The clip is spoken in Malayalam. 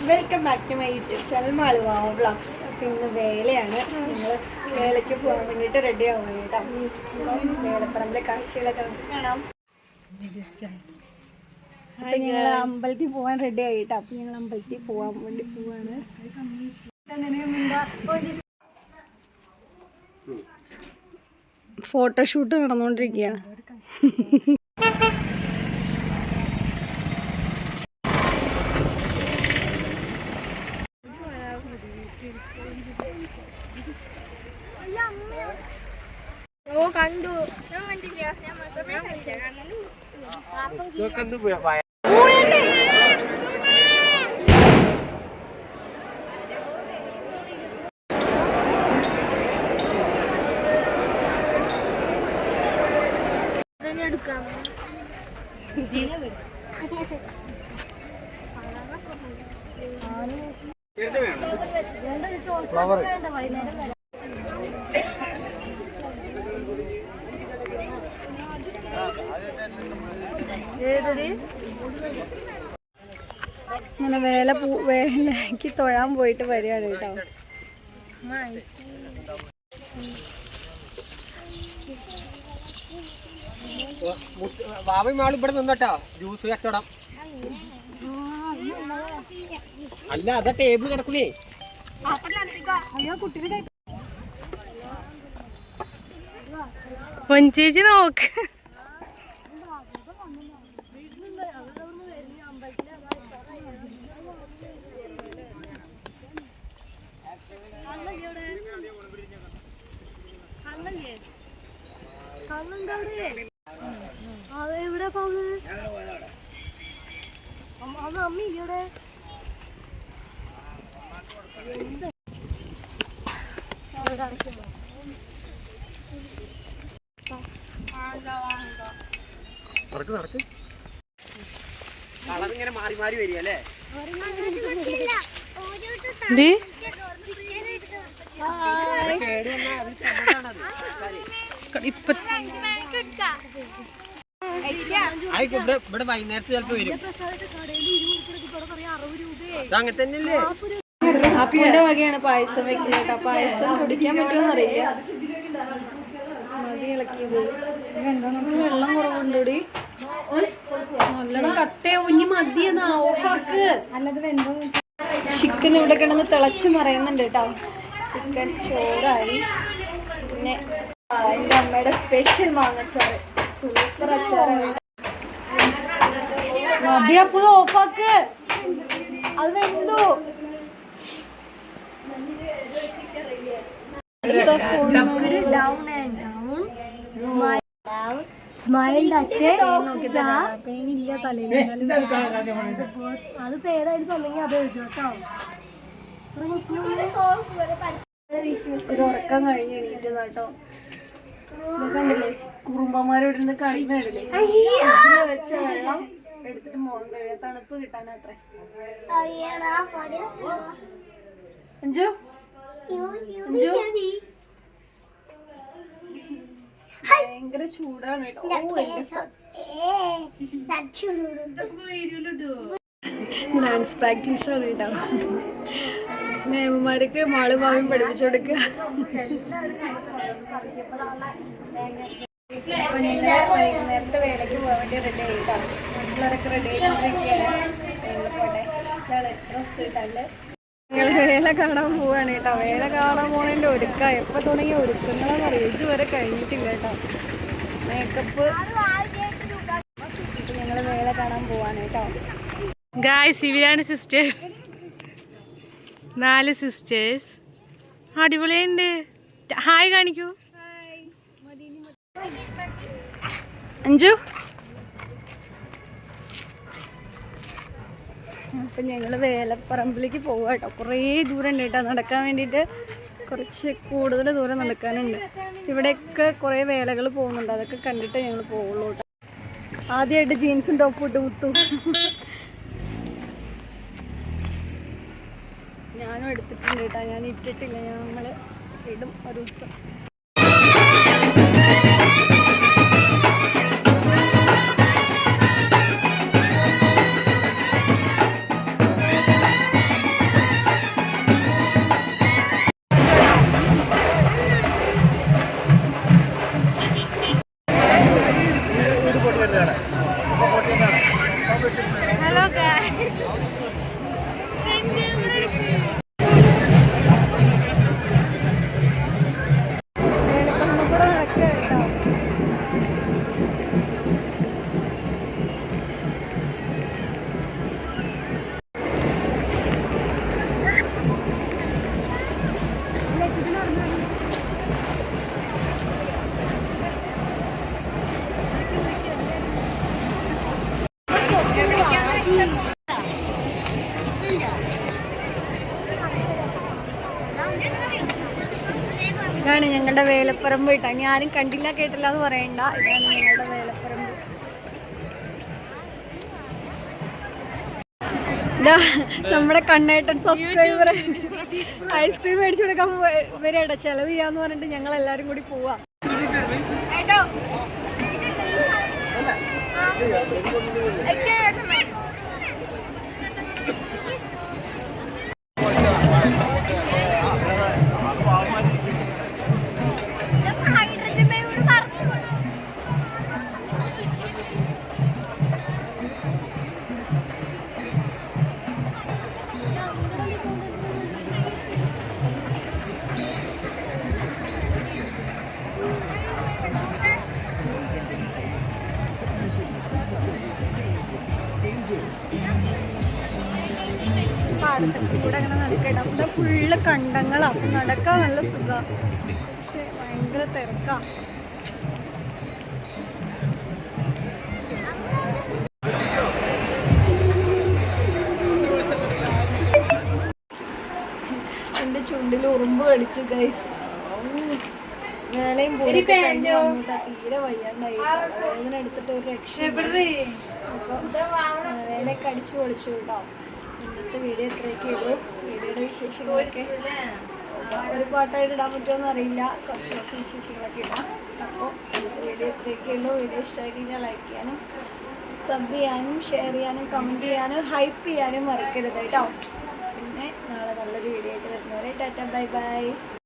Welcome back to my YouTube channel Maluva vlogs. അപ്പം ഇന്ന് വേലയാണ്. ഞങ്ങൾ വേലയ്ക്ക് പോകാൻ വേണ്ടിയിട്ട് റെഡി ആവാൻ കേട്ടോ. അപ്പം വേലപ്പറമ്പിലെ കാഴ്ചകളൊക്കെ നമുക്ക് കാണാം. അപ്പം ഞങ്ങൾ അമ്പലത്തിൽ പോകാൻ റെഡി ആയിട്ടോ. അപ്പം ഞങ്ങൾ അമ്പലത്തിൽ പോകാൻ വേണ്ടി പോവാണ്. ഫോട്ടോഷൂട്ട് നടന്നുകൊണ്ടിരിക്കുക. ഓ കണ്ടു, ഞാൻ കണ്ടില്ല. ഇങ്ങനെ വേലയ്ക്ക് തൊഴാൻ പോയിട്ട് വരികയാണ് കേട്ടോ. ബാബയും മാളും ഇവിടെ നിന്നോട്ടോ. ജ്യൂസ് കച്ചവടം അല്ല, അതാ ടേബിൾ കിടക്കുന്നേ. പൊഞ്ചേച്ചി നോക്ക്. എവിടെ പോകുന്നത്? അമ്മ ഇവിടെ കളറിങ്ങനെ മാറി മാറി വരിക അല്ലേ? ഇവിടെ വൈകുന്നേരത്ത് ചിലപ്പോ വരും. അങ്ങനെ തന്നെയല്ലേ? ഹാപ്പിയുടെ വകയാണ് പായസം വെക്കുന്നത് കേട്ടോ. പായസം കുടിക്കാൻ പറ്റുമെന്ന് അറിയില്ല. മതി ഇളക്കിയത്. വെള്ളം കുറവുണ്ടോടി? നല്ലോണം കട്ടയോ കുഞ്ഞി മതിയെന്നാ ഓഫാക്ക്. ചിക്കൻ ഇവിടെ കിടന്ന് തിളച്ച് മറയുന്നുണ്ട് കേട്ടോ. ചിക്കൻ ചോറായി. പിന്നെ എൻ്റെ അമ്മയുടെ സ്പെഷ്യൽ മാങ്ങച്ചാറ്, സൂപ്പർ അച്ചാറ്. മതിയപ്പത് ഓഫാക്ക്. അത് വെന്തോ? പെയിനില്ല തലയിൽ. അത് പേരായിട്ട് അല്ലെങ്കിൽ അത് എഴുതും കേട്ടോ. ഒരു ഉറക്കം കഴിഞ്ഞ് എണീറ്റതാ കേട്ടോ. കണ്ടില്ലേ കുറുമ്പന്മാരോട് ഇരുന്ന് കളിമേടില്ലേ. ഫ്രിഡ്ജിൽ വെച്ച വെള്ളം എടുത്തിട്ട് മുഖം കഴിയാ, തണുപ്പ് കിട്ടാനത്രേ. അഞ്ചു അഞ്ചു ഭയങ്കര ചൂടാണ് കേട്ടോ. ഡാൻസ് പ്രാക്ടീസ് ആണ് കേട്ടോ. മേമന്മാർക്ക് മാളും മാവിയും പഠിപ്പിച്ചു കൊടുക്കുക. അപ്പൊ ഞങ്ങൾ വൈകുന്നേരത്തെ വേലയ്ക്ക് പോകാൻ വേണ്ടി റെഡി ആയിട്ടാണ്. വീട്ടിലൊക്കെ റെഡി ആയിട്ടിരിക്കുകയാണ്. ഞങ്ങൾ പോട്ടെ. ഇതാണ് ഡ്രസ്സ് ഇട്ടാല് ഞങ്ങൾ വേല കാണാൻ പോവാണ് കേട്ടോ. വേല കാണാൻ പോണതിൻ്റെ ഒരുക്ക എപ്പോൾ തുടങ്ങിയ ഒരുക്കങ്ങളെന്ന് അറിയാം. ഇതുവരെ കഴിഞ്ഞിട്ടില്ല കേട്ടോ. മേക്കപ്പ്. ഞങ്ങൾ വേല കാണാൻ പോവാണ് കേട്ടോ. ഗായ്സ്, ഇവരാണ് സിസ്റ്റേഴ്സ്. 4 സിസ്റ്റേഴ്സ്. അടിപൊളിയുണ്ട്. ഹായ് കാണിക്കൂ. അഞ്ചു. അപ്പം ഞങ്ങൾ വേലപ്പറമ്പിലേക്ക് പോവുക കേട്ടോ. കുറേ ദൂരം ഉണ്ട് കേട്ടോ നടക്കാൻ വേണ്ടിയിട്ട്. കുറച്ച് കൂടുതൽ ദൂരം നടക്കാനുണ്ട്. ഇവിടെയൊക്കെ കുറേ വേലകൾ പോകുന്നുണ്ട്. അതൊക്കെ കണ്ടിട്ട് ഞങ്ങൾ പോവുള്ളൂ കേട്ടോ. ആദ്യമായിട്ട് ജീൻസും ടോപ്പും ഇട്ട് മുത്തു. ഞാനും എടുത്തിട്ടുണ്ട് കേട്ടോ. ഞാൻ ഇട്ടിട്ടില്ല. ഞങ്ങൾ ഇടും ഒരു ദിവസം. ഇതാണ് ഞങ്ങളുടെ വേലപ്പറമ്പ് കേട്ടോ. ഇനി ആരും കണ്ടില്ല കേട്ടില്ല എന്ന് പറയണ്ട. ഇതാണ് ഞങ്ങളുടെ വേലപ്പറമ്പ്. ഇതാ നമ്മുടെ കണ്ണേട്ടൻ സബ്സ്ക്രൈബർ ഐസ്ക്രീം മേടിച്ചു കൊടുക്കാൻ വരെയാട്ടോ. ചെലവ് ചെയ്യാന്ന് പറഞ്ഞിട്ട് ഞങ്ങൾ എല്ലാരും കൂടി പോവാ. പാടത്തിലൂടെ അങ്ങനെ നടക്കട്ടെ. അവിടെ ഫുള്ള് കണ്ടങ്ങളാ. അപ്പം നടക്കാൻ നല്ല സുഖമാണ്. പക്ഷെ ഭയങ്കര തിരക്കാ. എൻ്റെ ചുണ്ടിൽ ഉറുമ്പ് കടിച്ചു ഗൈസ്. വേലയും പോയി തീരെ വയ്യാണ്ടായി. വേദന എടുത്തിട്ട് ഒരു രക്ഷ. അപ്പോൾ വേലയൊക്കെ അടിച്ചു പൊളിച്ചു കേട്ടോ. ഇന്നത്തെ വീഡിയോ എത്രയൊക്കെ ഉള്ളൂ. വീഡിയോയുടെ വിശേഷങ്ങളൊക്കെ ഒരു പാട്ടായിട്ട് ഇടാൻ പറ്റുമോയെന്ന് അറിയില്ല. കുറച്ച് വിശേഷങ്ങളൊക്കെ ഇടാം. അപ്പോൾ ഇന്നത്തെ വീഡിയോ എത്രയൊക്കെ ഉള്ളൂ. വീഡിയോ ഇഷ്ടമായി കഴിഞ്ഞാൽ ലൈക്ക് ചെയ്യാനും സബ് ചെയ്യാനും ഷെയർ ചെയ്യാനും കമൻറ്റ് ചെയ്യാനും ഹൈപ്പ് ചെയ്യാനും മറക്കരുത് കേട്ടോ. പിന്നെ നാളെ നല്ലൊരു വീഡിയോ ആയിട്ട് വരുന്നവരെ ടാറ്റ ബൈ ബൈ.